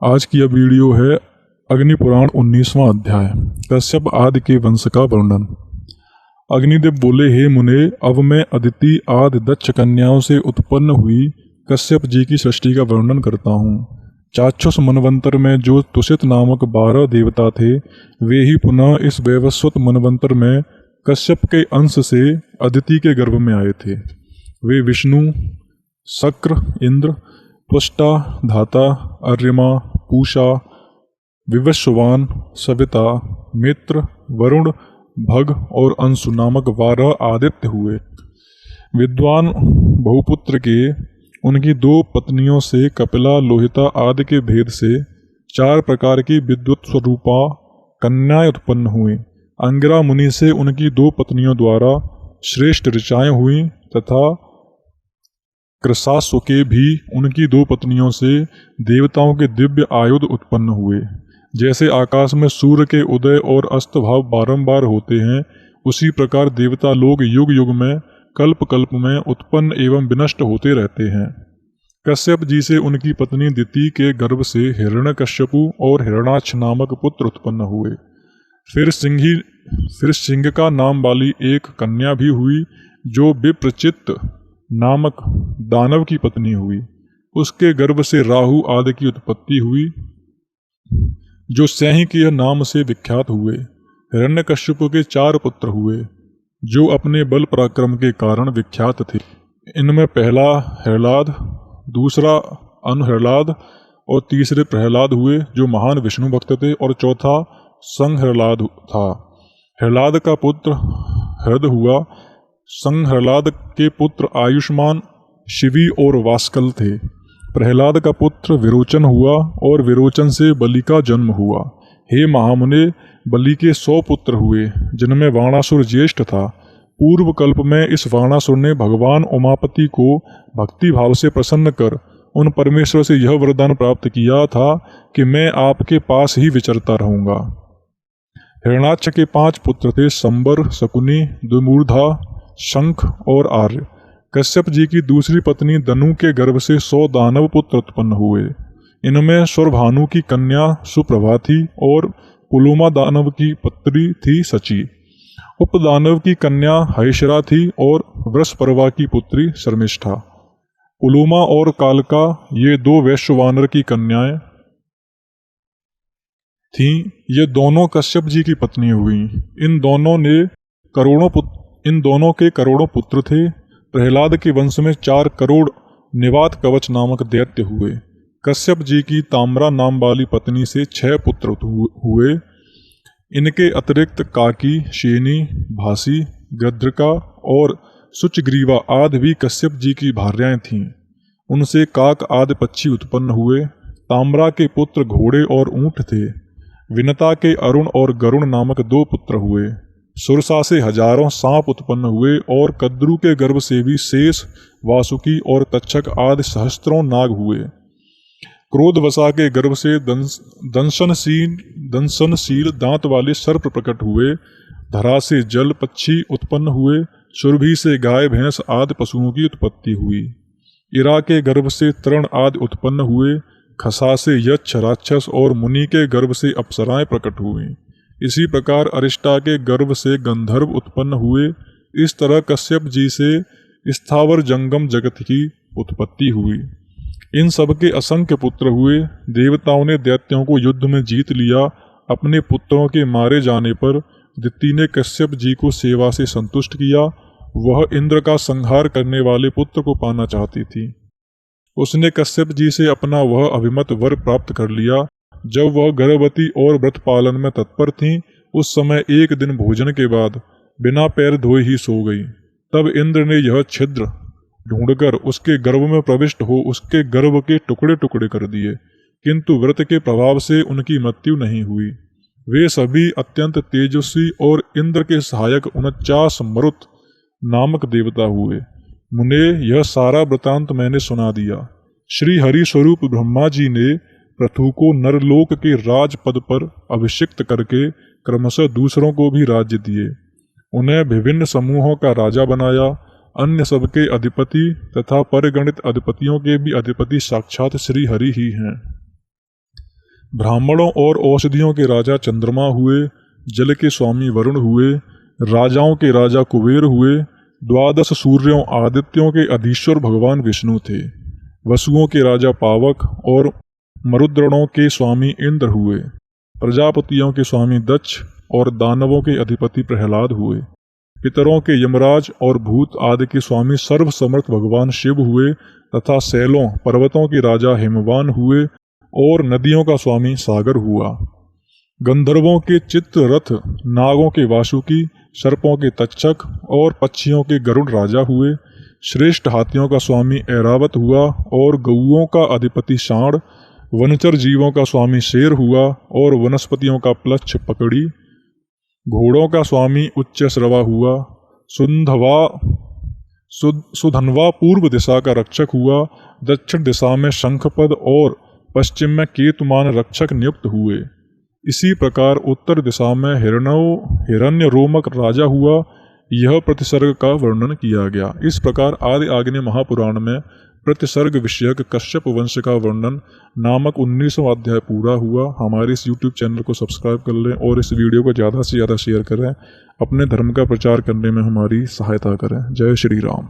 आज की यह वीडियो है अग्नि पुराण 19वां अध्याय कश्यप आदि के वंश का वर्णन। अग्निदेव बोले, हे मुने, अब मैं अदिति आदि दक्ष कन्याओं से उत्पन्न हुई कश्यप जी की सृष्टि का वर्णन करता हूँ। चाक्षुष मनवंतर में जो तुषित नामक 12 देवता थे, वे ही पुनः इस वैवस्वत मनवंतर में कश्यप के अंश से अदिति के गर्भ में आए थे। वे विष्णु, शक्र, इंद्र, त्वष्टा, धाता, अर्यमा, पूषा, विवस्वान, सविता, मित्र, वरुण, भग और अंशु नामक 12 आदित्य हुए। विद्वान बहुपुत्र के उनकी 2 पत्नियों से कपिला, लोहिता आदि के भेद से 4 प्रकार की विद्युत स्वरूपा कन्याएं उत्पन्न हुई। अंगिरा मुनि से उनकी 2 पत्नियों द्वारा श्रेष्ठ ऋचाएं हुई तथा कृशासुके भी उनकी 2 पत्नियों से देवताओं के दिव्य आयुध उत्पन्न हुए। जैसे आकाश में सूर्य के उदय और अस्त भाव बारंबार होते हैं, उसी प्रकार देवता लोग युग युग में कल्प कल्प में उत्पन्न एवं विनष्ट होते रहते हैं। कश्यप जी से उनकी पत्नी दिति के गर्भ से हिरण्यकश्यपु और हिरणाक्ष नामक पुत्र उत्पन्न हुए। फिर सिंह का नाम वाली एक कन्या भी हुई, जो विप्रचित्त नामक दानव की पत्नी हुई। उसके गर्भ से राहु आदि की उत्पत्ति हुई, जो सैंहिकीय नाम से विख्यात हुए। हिरण्यकश्यप के 4 पुत्र हुए, जो अपने बल पराक्रम के कारण विख्यात थे। इनमें पहला प्रहलाद, दूसरा अनुप्रहलाद और तीसरे प्रहलाद हुए, जो महान विष्णु भक्त थे, और चौथा संप्रहलाद था। प्रहलाद का पुत्र हृद हुआ। संप्रहलाद के पुत्र आयुष्मान, शिवी और वास्कल थे। प्रहलाद का पुत्र विरोचन हुआ और विरोचन से बलि का जन्म हुआ। हे महामुने, बलि के 100 पुत्र हुए, जिनमें वाणासुर ज्येष्ठ था। पूर्व कल्प में इस वाणासुर ने भगवान उमापति को भक्ति भाव से प्रसन्न कर उन परमेश्वर से यह वरदान प्राप्त किया था कि मैं आपके पास ही विचरता रहूंगा। हिरणाक्ष के 5 पुत्र थे, संबर, शकुनी, द्विमूर्धा, शंख और आर्य। कश्यप जी की दूसरी पत्नी दनु के गर्भ से 100 दानव पुत्र उत्पन्न हुए। इनमें स्वरभानु की कन्या सुप्रभा थी और पुलुमा दानव की पुत्री थी सची। उपदानव की कन्या हयशिरा थी और वृषपर्वा की पुत्री शर्मिष्ठा। पुलुमा और कालका ये 2 वैश्यवानर की कन्याएं थीं। ये दोनों कश्यप जी की पत्नी हुई। इन दोनों के करोड़ों पुत्र थे। प्रहलाद के वंश में 4 करोड़ निवात कवच नामक दैत्य हुए। कश्यप जी की ताम्रा नाम वाली पत्नी से 6 पुत्र हुए। इनके अतिरिक्त काकी, शेनी, भासी, गद्रिका और सुचग्रीवा आदि भी कश्यप जी की भार्याएं थीं। उनसे काक आदि पक्षी उत्पन्न हुए। ताम्रा के पुत्र घोड़े और ऊंट थे। विनता के अरुण और गरुण नामक 2 पुत्र हुए। सुरसा से हजारों सांप उत्पन्न हुए और कद्रु के गर्भ से भी शेष, वासुकी और तक्षक आदि सहस्त्रों नाग हुए। क्रोधवसा के गर्भ से दंशनशील दांत वाले सर्प प्रकट हुए। धरा से जल पक्षी उत्पन्न हुए। सुरभि से गाय भैंस आदि पशुओं की उत्पत्ति हुई। इरा के गर्भ से तृण आदि उत्पन्न हुए। खसा से यक्ष, राक्षस और मुनि के गर्भ से अप्सराएं प्रकट हुई। इसी प्रकार अरिष्टा के गर्भ से गंधर्व उत्पन्न हुए। इस तरह कश्यप जी से स्थावर जंगम जगत की उत्पत्ति हुई। इन सब के असंख्य पुत्र हुए। देवताओं ने दैत्यों को युद्ध में जीत लिया। अपने पुत्रों के मारे जाने पर दिति ने कश्यप जी को सेवा से संतुष्ट किया। वह इंद्र का संहार करने वाले पुत्र को पाना चाहती थी। उसने कश्यप जी से अपना वह अभिमत वर प्राप्त कर लिया। जब वह गर्भवती और व्रत पालन में तत्पर थीं, उस समय एक दिन भोजन के बाद बिना पैर धोए ही सो गई। तब इंद्र ने यह छिद्र ढूंढकर उसके गर्भ में प्रविष्ट हो उसके गर्भ के टुकड़े टुकड़े कर दिए, किंतु व्रत के प्रभाव से उनकी मृत्यु नहीं हुई। वे सभी अत्यंत तेजस्वी और इंद्र के सहायक 49 मरुत नामक देवता हुए। मुने, यह सारा वृतांत मैंने सुना दिया। श्री हरि स्वरूप ब्रह्मा जी ने पृथु को नरलोक के राज पद पर अभिषिक्त करके क्रमशः दूसरों को भी राज्य दिए। उन्हें विभिन्न समूहों का राजा बनाया। अन्य सबके अधिपति तथा परगणित अधिपतियों के भी अधिपति साक्षात श्री हरि ही हैं। ब्राह्मणों और औषधियों के राजा चंद्रमा हुए, जल के स्वामी वरुण हुए, राजाओं के राजा कुबेर हुए, 12 सूर्यों आदित्यों के अधीश्वर भगवान विष्णु थे। वसुओं के राजा पावक और मरुद्गणों के स्वामी इंद्र हुए, प्रजापतियों के स्वामी दक्ष और दानवों के अधिपति प्रहलाद हुए, पितरों के यमराज और भूत आदि के स्वामी सर्वसमर्थ भगवान शिव हुए तथा शैलों पर्वतों के राजा हिमवान हुए और नदियों का स्वामी सागर हुआ। गंधर्वों के चित्ररथ, नागों के वासुकी, सर्पों के तक्षक और पक्षियों के गरुड़ राजा हुए। श्रेष्ठ हाथियों का स्वामी ऐरावत हुआ और गौओं का अधिपति सांड, वनचर जीवों का स्वामी शेर हुआ और वनस्पतियों का प्लक्ष पकड़ी। घोड़ों का स्वामी उच्चश्रवा हुआ। सुधन्वा पूर्व दिशा का रक्षक हुआ। दक्षिण दिशा में शंखपद और पश्चिम में केतुमान रक्षक नियुक्त हुए। इसी प्रकार उत्तर दिशा में हिरण्य रोमक राजा हुआ। यह प्रतिसर्ग का वर्णन किया गया। इस प्रकार आदि आग्नेय महापुराण में प्रतिसर्ग विषयक कश्यप वंश का वर्णन नामक 19वां अध्याय पूरा हुआ। हमारे इस YouTube चैनल को सब्सक्राइब कर लें और इस वीडियो को ज़्यादा से ज़्यादा शेयर करें। अपने धर्म का प्रचार करने में हमारी सहायता करें। जय श्री राम।